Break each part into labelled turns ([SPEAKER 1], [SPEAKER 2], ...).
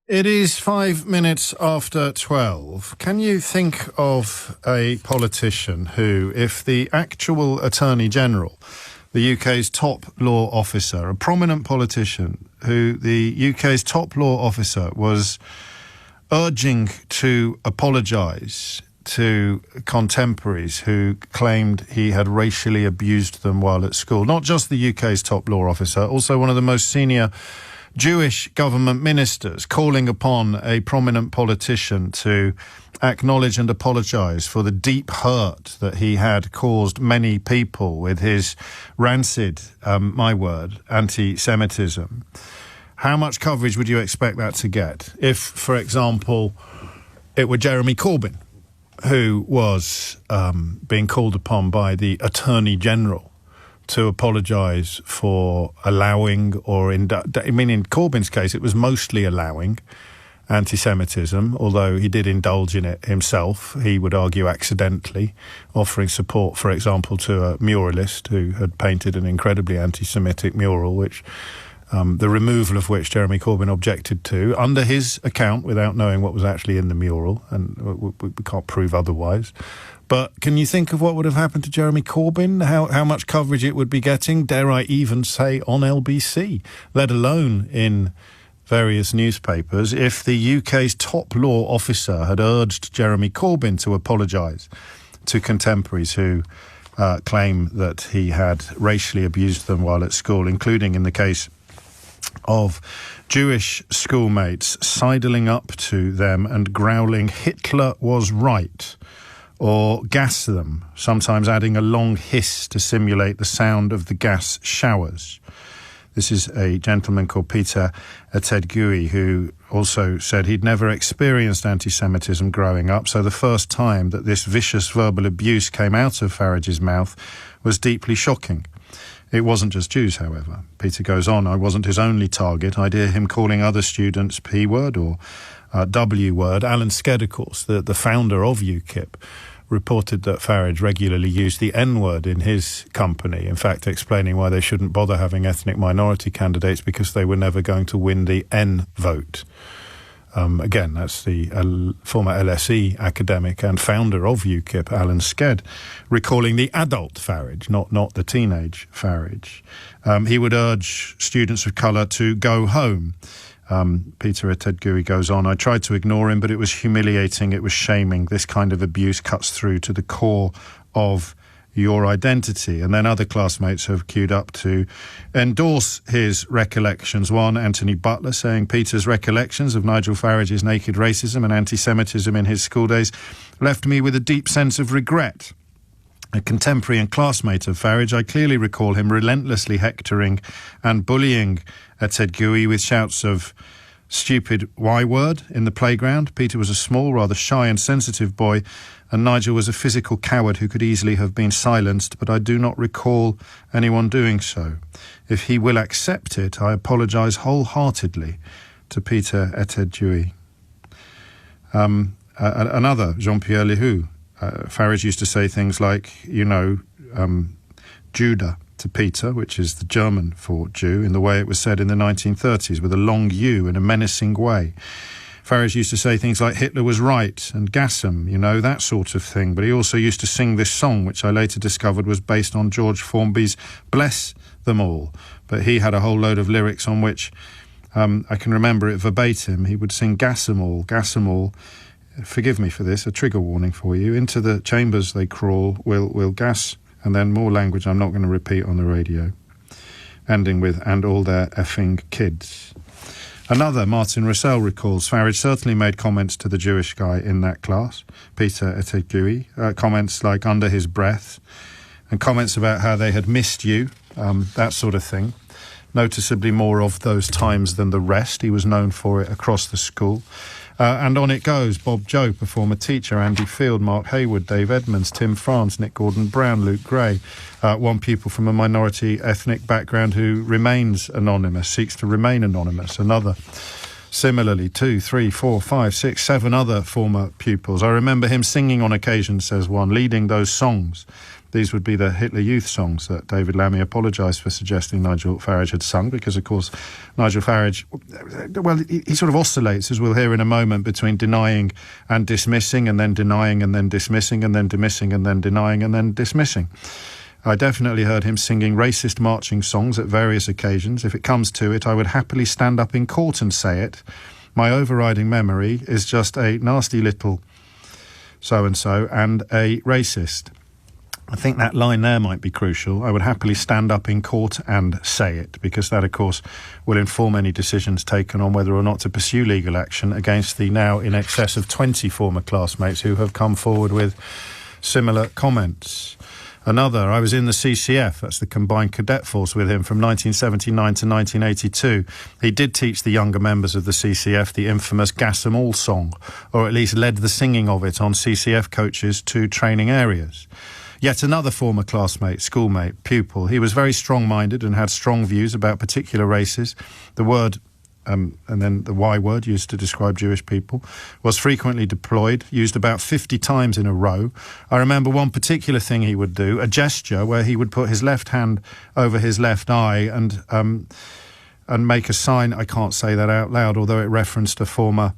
[SPEAKER 1] It is 5 minutes after 12. Can you think of a politician who, if the actual Attorney General, the UK's top law officer, a prominent politician who the UK's top law officer was urging to apologise to contemporaries who claimed he had racially abused them while at school? Not just the UK's top law officer, also one of the most senior Jewish government ministers, calling upon a prominent politician to acknowledge and apologise for the deep hurt that he had caused many people with his rancid, my word, anti-Semitism. How much coverage would you expect that to get if, for example, it were Jeremy Corbyn who was being called upon by the Attorney General to apologise for allowing in Corbyn's case, it was mostly allowing anti-Semitism, although he did indulge in it himself, he would argue accidentally, offering support, for example, to a muralist who had painted an incredibly anti-Semitic mural, which the removal of which Jeremy Corbyn objected to, under his account, without knowing what was actually in the mural, and we can't prove otherwise. But can you think of what would have happened to Jeremy Corbyn? How much coverage it would be getting, dare I even say, on LBC, let alone in various newspapers, if the UK's top law officer had urged Jeremy Corbyn to apologise to contemporaries who claim that he had racially abused them while at school, including in the case of Jewish schoolmates sidling up to them and growling, "Hitler was right," or gas them, sometimes adding a long hiss to simulate the sound of the gas showers. This is a gentleman called Peter Etedgui, who also said he'd never experienced anti-Semitism growing up, so the first time that this vicious verbal abuse came out of Farage's mouth was deeply shocking. It wasn't just Jews, however. Peter goes on, "I wasn't his only target. I'd hear him calling other students P-word or W-word. Alan Sked, of course, the founder of UKIP, reported that Farage regularly used the N-word in his company, in fact explaining why they shouldn't bother having ethnic minority candidates because they were never going to win the N vote. Again, that's the former LSE academic and founder of UKIP, Alan Sked, recalling the adult Farage, not the teenage Farage. He would urge students of colour to go home. Peter Etedgui goes on, "I tried to ignore him, but it was humiliating, it was shaming. This kind of abuse cuts through to the core of your identity." And then other classmates have queued up to endorse his recollections. One, Anthony Butler, saying Peter's recollections of Nigel Farage's naked racism and anti-Semitism in his school days left me with a deep sense of regret. A contemporary and classmate of Farage, I clearly recall him relentlessly hectoring and bullying Etedgui with shouts of stupid Y-word in the playground. Peter was a small, rather shy and sensitive boy, and Nigel was a physical coward who could easily have been silenced, but I do not recall anyone doing so. If he will accept it, I apologise wholeheartedly to Peter Etedgui. Another, Jean-Pierre Lehoux. Farage used to say things like, Judah to Peter, which is the German for Jew, in the way it was said in the 1930s, with a long U in a menacing way. Farage used to say things like Hitler was right and gas him, that sort of thing. But he also used to sing this song, which I later discovered was based on George Formby's Bless Them All. But he had a whole load of lyrics on which I can remember it verbatim. He would sing gas 'em all. Forgive me for this, a trigger warning for you. Into the chambers they crawl, we'll gas, and then more language I'm not going to repeat on the radio. Ending with, and all their effing kids. Another, Martin Russell, recalls, Farage certainly made comments to the Jewish guy in that class, Peter Etedgui, comments like under his breath, and comments about how they had missed you, that sort of thing. Noticeably more of those times than the rest. He was known for it across the school. And on it goes. Bob Jope, a former teacher, Andy Field, Mark Hayward, Dave Edmonds, Tim France, Nick Gordon-Brown, Luke Gray, one pupil from a minority ethnic background who remains anonymous, seeks to remain anonymous. Another, similarly, 2, 3, 4, 5, 6, 7 other former pupils. I remember him singing on occasion, says one, leading those songs These would be the Hitler Youth songs that David Lammy apologised for suggesting Nigel Farage had sung, because, of course, Nigel Farage, well, he sort of oscillates, as we'll hear in a moment, between denying and dismissing, and then denying and then dismissing, and then dismissing and then denying and then dismissing. I definitely heard him singing racist marching songs at various occasions. If it comes to it, I would happily stand up in court and say it. My overriding memory is just a nasty little so-and-so and a racist. I think that line there might be crucial. I would happily stand up in court and say it, because that, of course, will inform any decisions taken on whether or not to pursue legal action against the now in excess of 20 former classmates who have come forward with similar comments. Another, I was in the CCF, that's the Combined Cadet Force, with him from 1979 to 1982. He did teach the younger members of the CCF the infamous Gas 'em All song, or at least led the singing of it on CCF coaches to training areas. Yet another former classmate, schoolmate, pupil. He was very strong-minded and had strong views about particular races. The word, and then the Y word used to describe Jewish people, was frequently deployed, used about 50 times in a row. I remember one particular thing he would do, a gesture where he would put his left hand over his left eye and make a sign. I can't say that out loud, although it referenced a former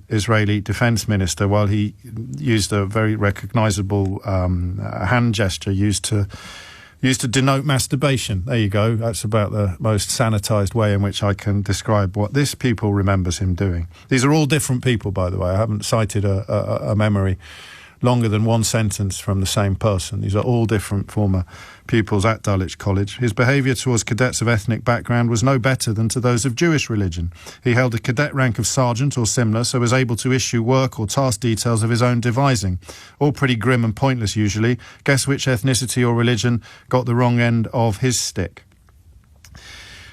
[SPEAKER 1] Israeli defense minister, while he used a very recognizable hand gesture used to denote masturbation. There you go. That's about the most sanitized way in which I can describe what this pupil remembers him doing. These are all different people, by the way. I haven't cited a memory longer than one sentence from the same person. These are all different former pupils at Dulwich College. His behaviour towards cadets of ethnic background was no better than to those of Jewish religion. He held a cadet rank of sergeant or similar, so was able to issue work or task details of his own devising. All pretty grim and pointless usually. Guess which ethnicity or religion got the wrong end of his stick?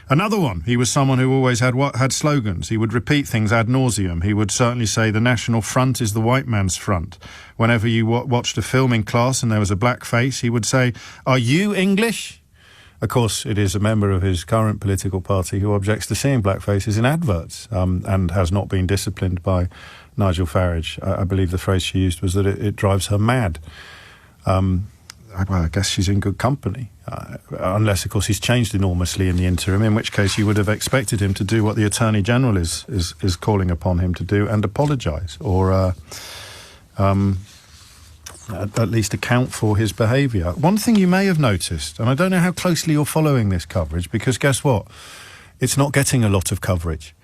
[SPEAKER 1] Another one, he was someone who always had slogans. He would repeat things ad nauseum. He would certainly say the National Front is the white man's front. Whenever you watched a film in class and there was a black face, he would say, "Are you English?" Of course, it is a member of his current political party who objects to seeing black faces in adverts and has not been disciplined by Nigel Farage. I believe the phrase she used was that it drives her mad. Well, I guess she's in good company, unless, of course, he's changed enormously in the interim, in which case you would have expected him to do what the Attorney General is calling upon him to do and apologise, or at least account for his behaviour. One thing you may have noticed, and I don't know how closely you're following this coverage, because guess what? It's not getting a lot of coverage.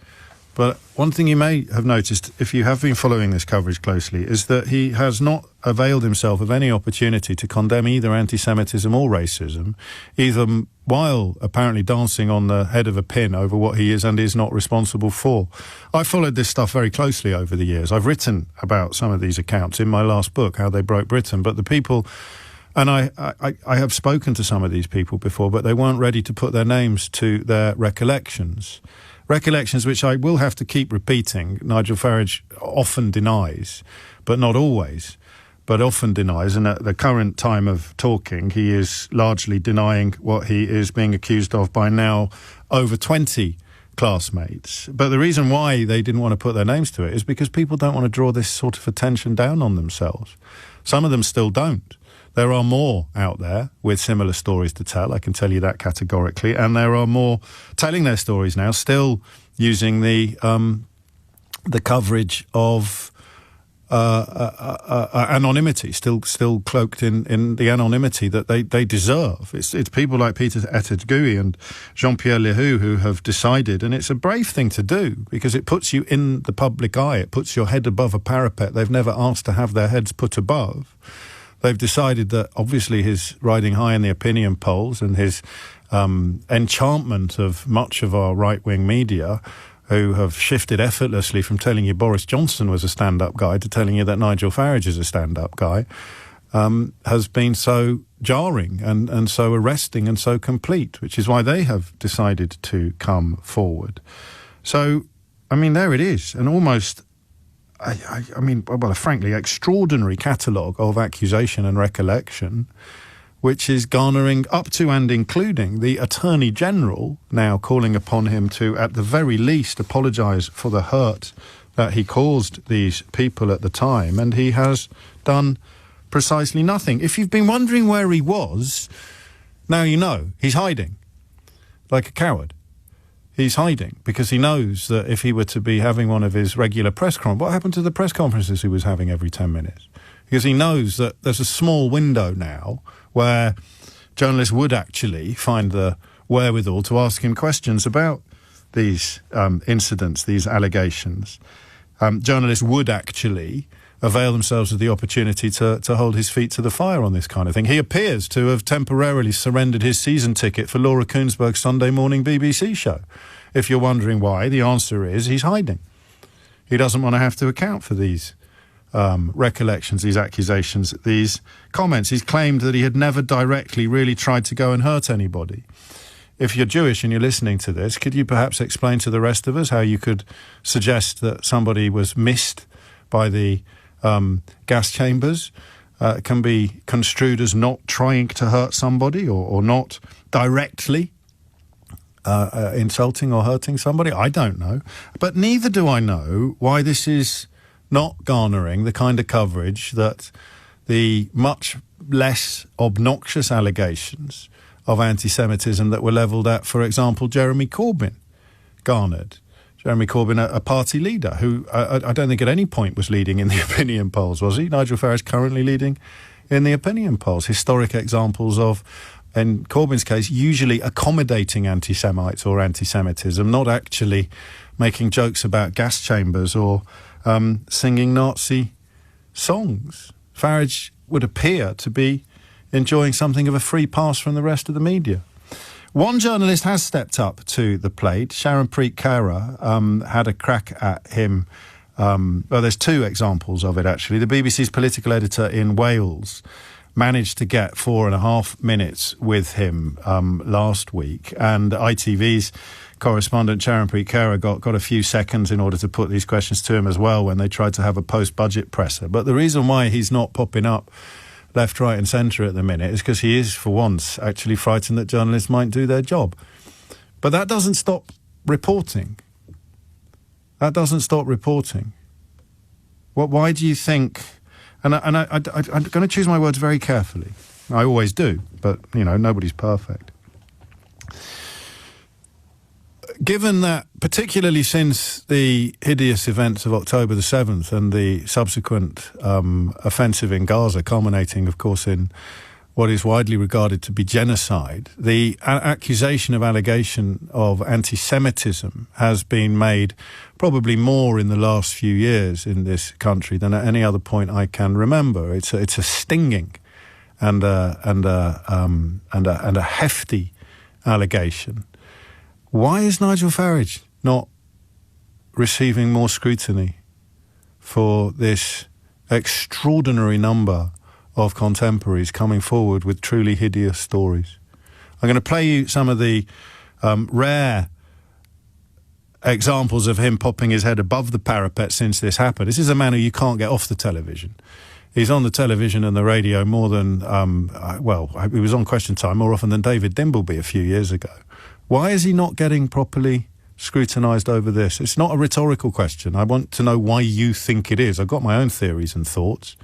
[SPEAKER 1] But one thing you may have noticed, if you have been following this coverage closely, is that he has not availed himself of any opportunity to condemn either anti-Semitism or racism, either while apparently dancing on the head of a pin over what he is and is not responsible for. I followed this stuff very closely over the years. I've written about some of these accounts in my last book, How They Broke Britain, but the people... And I have spoken to some of these people before, but they weren't ready to put their names to their recollections. Recollections which I will have to keep repeating. Nigel Farage often denies, but not always, but often denies. And at the current time of talking, he is largely denying what he is being accused of by now over 20 classmates. But the reason why they didn't want to put their names to it is because people don't want to draw this sort of attention down on themselves. Some of them still don't. There are more out there with similar stories to tell, I can tell you that categorically, and there are more telling their stories now, still using the coverage of anonymity, still cloaked in the anonymity that they deserve. It's people like Peter Ettedgui and Jean-Pierre Lehoux who have decided, and it's a brave thing to do because it puts you in the public eye, it puts your head above a parapet they've never asked to have their heads put above. They've decided that obviously his riding high in the opinion polls and his enchantment of much of our right-wing media, who have shifted effortlessly from telling you Boris Johnson was a stand-up guy to telling you that Nigel Farage is a stand-up guy, has been so jarring and so arresting and so complete, which is why they have decided to come forward. So, I mean, there it is, and almost... I mean, well, a frankly extraordinary catalogue of accusation and recollection, which is garnering up to and including the Attorney General now calling upon him to, at the very least, apologise for the hurt that he caused these people at the time. And he has done precisely nothing. If you've been wondering where he was, now you know. He's hiding, like a coward. He's hiding because he knows that if he were to be having one of his regular press conferences, what happened to the press conferences he was having every 10 minutes? Because he knows that there's a small window now where journalists would actually find the wherewithal to ask him questions about these incidents, these allegations. Journalists would actually avail themselves of the opportunity to hold his feet to the fire on this kind of thing. He appears to have temporarily surrendered his season ticket for Laura Kuenssberg's Sunday morning BBC show. If you're wondering why, the answer is he's hiding. He doesn't want to have to account for these recollections, these accusations, these comments. He's claimed that he had never directly really tried to go and hurt anybody. If you're Jewish and you're listening to this, could you perhaps explain to the rest of us how you could suggest that somebody was missed by the gas chambers can be construed as not trying to hurt somebody or not directly insulting or hurting somebody? I don't know. But neither do I know why this is not garnering the kind of coverage that the much less obnoxious allegations of anti-Semitism that were levelled at, for example, Jeremy Corbyn garnered. Jeremy Corbyn, a party leader who I don't think at any point was leading in the opinion polls, was he? Nigel Farage currently leading in the opinion polls. Historic examples of, in Corbyn's case, usually accommodating anti-Semites or anti-Semitism, not actually making jokes about gas chambers or singing Nazi songs. Farage would appear to be enjoying something of a free pass from the rest of the media. One journalist has stepped up to the plate. Sharon Preet Kaur had a crack at him. Well, there's two examples of it, actually. The BBC's political editor in Wales managed to get 4.5 minutes with him last week, and ITV's correspondent Sharon Preet Kaur got a few seconds in order to put these questions to him as well when they tried to have a post-budget presser. But the reason why he's not popping up left, right and centre at the minute is because he is, for once, actually frightened that journalists might do their job. But that doesn't stop reporting. That doesn't stop reporting. Why do you think... And I'm going to choose my words very carefully. I always do, but, you know, nobody's perfect. Given that, particularly since the hideous events of October the 7th and the subsequent offensive in Gaza, culminating, of course, in what is widely regarded to be genocide, the allegation of anti-Semitism has been made probably more in the last few years in this country than at any other point I can remember. It's a stinging and a hefty allegation. Why is Nigel Farage not receiving more scrutiny for this extraordinary number of contemporaries coming forward with truly hideous stories? I'm going to play you some of the rare examples of him popping his head above the parapet since this happened. This is a man who you can't get off the television. He's on the television and the radio more than, he was on Question Time more often than David Dimbleby a few years ago. Why is he not getting properly scrutinised over this? It's not a rhetorical question. I want to know why you think it is. I've got my own theories and thoughts.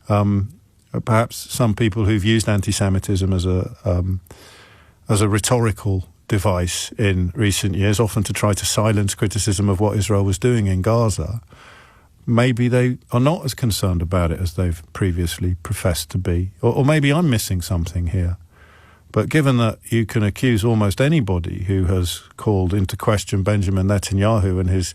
[SPEAKER 1] Perhaps some people who've used anti-Semitism as a rhetorical device in recent years, often to try to silence criticism of what Israel was doing in Gaza, maybe they are not as concerned about it as they've previously professed to be. Or maybe I'm missing something here. But given that you can accuse almost anybody who has called into question Benjamin Netanyahu and his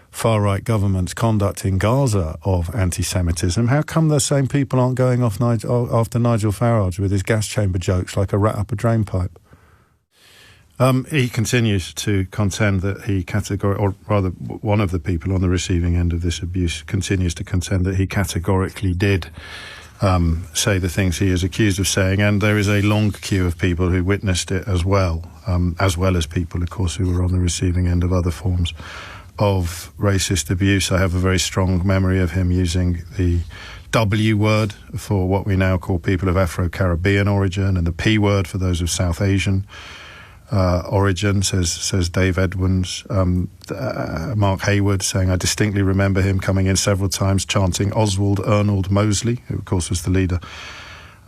[SPEAKER 1] far-right government's conduct in Gaza of anti-Semitism, how come the same people aren't going off after Nigel Farage with his gas chamber jokes like a rat up a drainpipe? He continues to contend that he or rather one of the people on the receiving end of this abuse continues to contend that he categorically did say the things he is accused of saying, and there is a long queue of people who witnessed it as well as people, of course, who were on the receiving end of other forms of racist abuse. I have a very strong memory of him using the W word for what we now call people of Afro-Caribbean origin and the P word for those of South Asian origin, says Dave Edwins. Mark Hayward saying, I distinctly remember him coming in several times chanting Oswald Ernald Mosley, who of course was the leader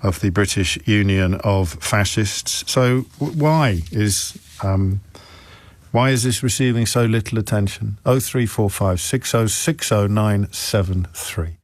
[SPEAKER 1] of the British Union of Fascists. So why is this receiving so little attention? 0345 60 60973.